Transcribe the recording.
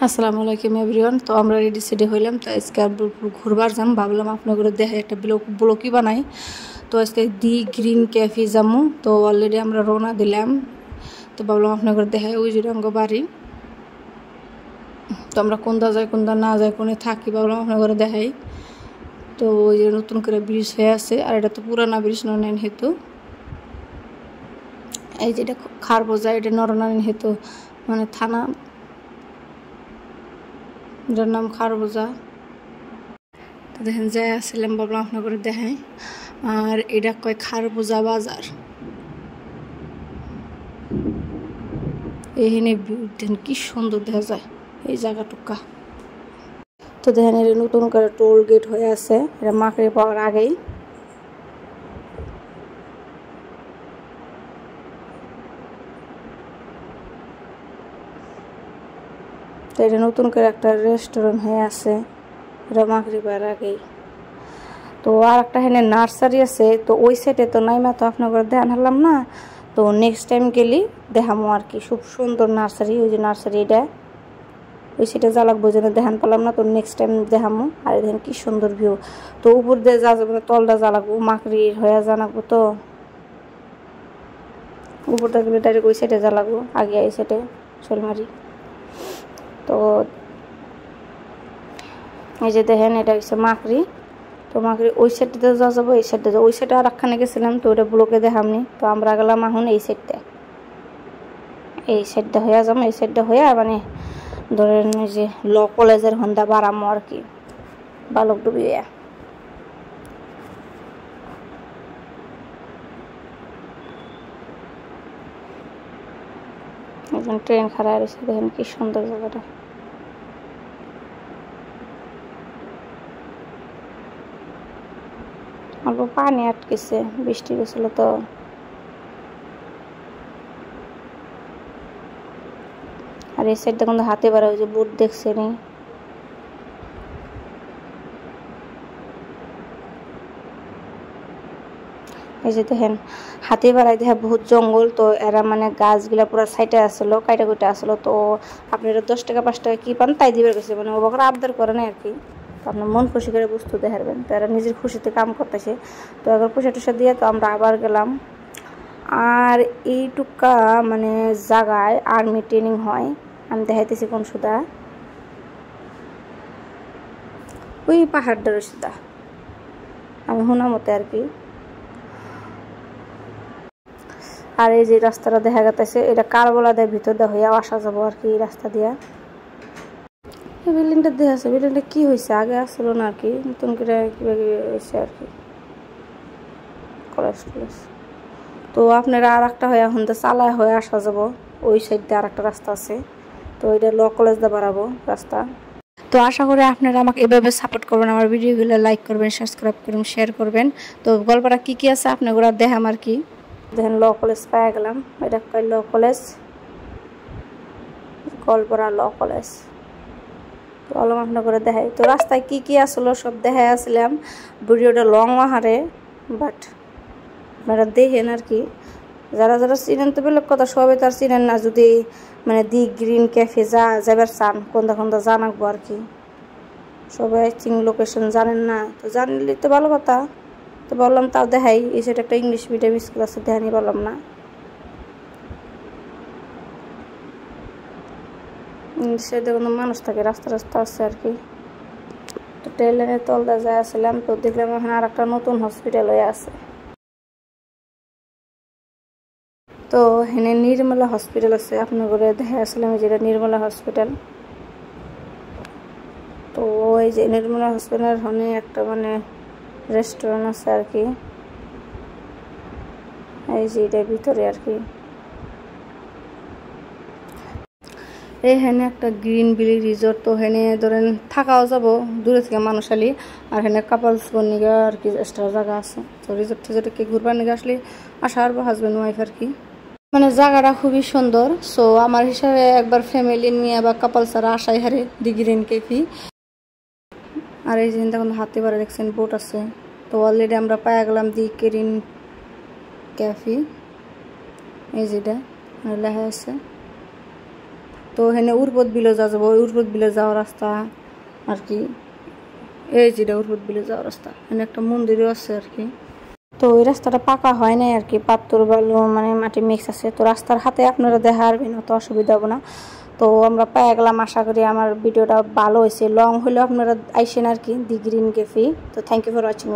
আসসালামু আলাইকুম এভরিওয়ান। তো আমরা রেডি সেডি হইলাম। তো আজকে ঘুরবার যাম, ভাবলাম আপনাদের দেখে একটা ব্লগই বানাই। তো আজকে দি গ্রিন ক্যাফে যামু। তো অলরেডি আমরা রওনা দিলাম। তো ভাবলাম আপনাদের দেখাই, ওই যে রঙ্গ বাড়ি। তো আমরা কোনটা যাই কোনটা না যাই কোনে থাকি ভাবলাম আপনাদের দেখাই। তো ওই যে নতুন করে ব্রিজ হয়ে আছে, আর এটা তো পুরানা ব্রিজ নরেন হেতু। এই যেটা খারবোজা, এটা নরনারায়ণ হেতু মানে থানা, যার নাম খারবোজা। তো দেখেন যাই আসছিলাম, ভাবলাম আপনার দেখাই। আর এটা কয় খারবোজা বাজার। এইখানে দেখেন কি সুন্দর দেখা যায় এই জায়গাটুকা। তো দেখেন এটা নতুন করে টোল গেট হয়ে আছে, এটা মাকড়ি পাওয়ার আগেই। তো এটা নতুন করে একটা রেস্টুরেন্ট হয়ে আছে, এটা মাকড়ি পাওয়ার আগেই। তো আর একটা এখানে নার্সারি আছে, তো ওই সাইডে তো নাই, মা তো আপনার দেখান হলাম না। তো নেক্সট টাইম গেলি দেখামো আর কি, খুব সুন্দর নার্সারি। ওই যে নার্সারি এটা ওই সাইডে যা লাগবো যেন দেখান পেলাম না, তো নেক্সট টাইম দেখামো। আর দেখেন কি সুন্দর ভিউ। তো উপর দিয়ে যা যাবে তলটা যা লাগবো মাকড়ির হয়ে যা লাগবো, তো উপর দিয়ে গেলে ডাইরেক্ট ওই সাইডে যা লাগবো, আগে এই সাইডে শোলমারি। তো এই যে দেখেন এটা হচ্ছে মাকড়ি। তো মাকড়ি ওই সাইডটাতে যা যাবো এই সাইডে যাবো। ওই সাইডে আর একখানে গেছিলাম, তো ওটা ব্লকে দেখামনি। তো আমরা গেলাম এখন এই সাইডটা, এই সাইডটা হয়ে যাবো। এই সাইডটা হয়ে মানে ধরেন ওই যে ল কলেজের হন্দা বাড়ামো আর কি, বালক ডুবিয়ে। একজন ট্রেন খাড়া রয়েছে, দেখেন কি সুন্দর জায়গাটা। অল্প পানি আটকেছে, বৃষ্টি গেছিল তো। আর এই সাইডটা কিন্তু হাতে বাড়া, ওই যে বুট দেখছে নি। এই যে দেখেন হাতি বাড়াই দেখা বহুত জঙ্গল। তো এরা মানে গাছগুলা পুরো সাইডে আসলো, কাইটা কুইটা আসলো। তো আপনারা 10 টাকা 5 টাকা কি পান তাই দিবার গেছে, মানে ওবার আবদার করে না আর কি। তো আপনার মন খুশি করে বস্তু দেখাবেন। তো এরা নিজের খুশিতে কাম করতেছে। তো একবার পয়সা টুসা দিয়ে তো আমরা আবার গেলাম। আর এইটুকা মানে জায়গায় আর্মি ট্রেনিং হয়, আমি দেখাইতেছি কোন সুদা, ওই পাহাড়টার সুদা আমি শোনা মতে আর কি। আর এই যে রাস্তাটা দেখা যাচ্ছে, এটা কারবলা দেয় ভিতর দিয়ে হইয়া আসা যাবো আর কি, এই রাস্তা দিয়া। এই বিল্ডিংটা দেখা আছে, বিল্ডিংটা কি হয়েছে আগে আসলো না আর কি, নতুন করে কিভাবে হয়েছে আর কি, কলেজ টলেজ। তো আপনারা আর একটা হয়ে এখন তো চালায় হয়ে আসা যাবো, ওই সাইড দিয়ে আর একটা রাস্তা আছে। তো ওইটা ল কলেজ দিয়ে বাড়াবো রাস্তা। তো আশা করি আপনারা আমাকে এভাবে সাপোর্ট করবেন, আমার ভিডিওগুলো লাইক করবেন, সাবস্ক্রাইব করবেন, শেয়ার করবেন। তো গল্পটা কি কি আছে আপনারা দেখাম আর কি। দেখেন ল কলেজ পাই গেলাম, এটা কয় ল কলেজ, গল্পরা ল কলেজ। তো অলম আপনার দেখাই। তো রাস্তায় কি কি আসলো সব দেখাই আসলাম, ভিডিওটা লং আহারে, বাট আপনারা দেখেন আর কি। যারা যারা চিনেন তো বেলেগ কথা, সবাই তো আর চিনেন না। যদি মানে দি গ্রিন ক্যাফে যাবার চান কোনটা কোনটা জানাকবো আর কি। সবাই চিং লোকেশন জানেন না, তো জানলে তো ভালো কথা। তো বললাম তাও দেখাই। এই সাইড একটা ইংলিশ মিডিয়াম স্কুল আছে, দেখানি বললাম না। ইংলিশের কোনো মানুষ থাকে, রাস্তা রাস্তা আছে আর কি। তো ট্রেনের তলদা যায় আসলাম, তো দেখলাম এখানে আর একটা নতুন হসপিটাল হয়ে আছে। তো এখানে নির্মলা হসপিটাল আছে, আপনার ঘরে দেখা আসলাম যেটা নির্মলা হসপিটাল। তো ওই যে নির্মলা হসপিটালের ওখানে একটা মানে রেস্টুরেন্ট আছে আর কি, এই যে এটার ভিতরে আর কি। এইখানে একটা গ্রিন বিলি রিসোর্ট। তো এখানে ধরেন থাকাও যাব, দূরে থেকে মানুষ আলি। আর এখানে কাপলস নিয়ে আর কি এক্সট্রা জায়গা আছে। তো রিসোর্ট টিসোর্টে কি ঘুরবার নিয়ে আসলে আসা পারবো হাজব্যান্ড ওয়াইফ আর কি। মানে জায়গাটা খুবই সুন্দর। সো আমার হিসাবে একবার ফ্যামিলি নিয়ে বা কাপলস আর আসাই হারে দি গ্রিন ক্যাফে। আর এই যে তখন হাতে বাড়ি দেখছেন বোট আছে। তো অলরেডি আমরা পাই গেলাম দি গ্রিন ক্যাফে, এই যেটা লেখা আছে। তো এখানে উর্বত বিলে যাবো, ওই উর্বত বিলে যাওয়ার রাস্তা আর কি। এই যেটা উর্বত বিলে যাওয়ার রাস্তা, এখানে একটা মন্দিরও আছে আর কি। তো ওই রাস্তাটা পাকা হয় নাই আর কি, পাথর বালু মানে মাটি মিক্স আছে। তো রাস্তার হাতে আপনারা দেখা পারবেন, অত অসুবিধা হবে না। তো আমরা পেয়ে গেলাম, আশা করি আমার ভিডিওটা ভালো হয়েছে। লং হলেও আপনারা আইসেন আর কি, দি গ্রিন ক্যাফে। তো থ্যাংক ইউ ফর ওয়াচিং।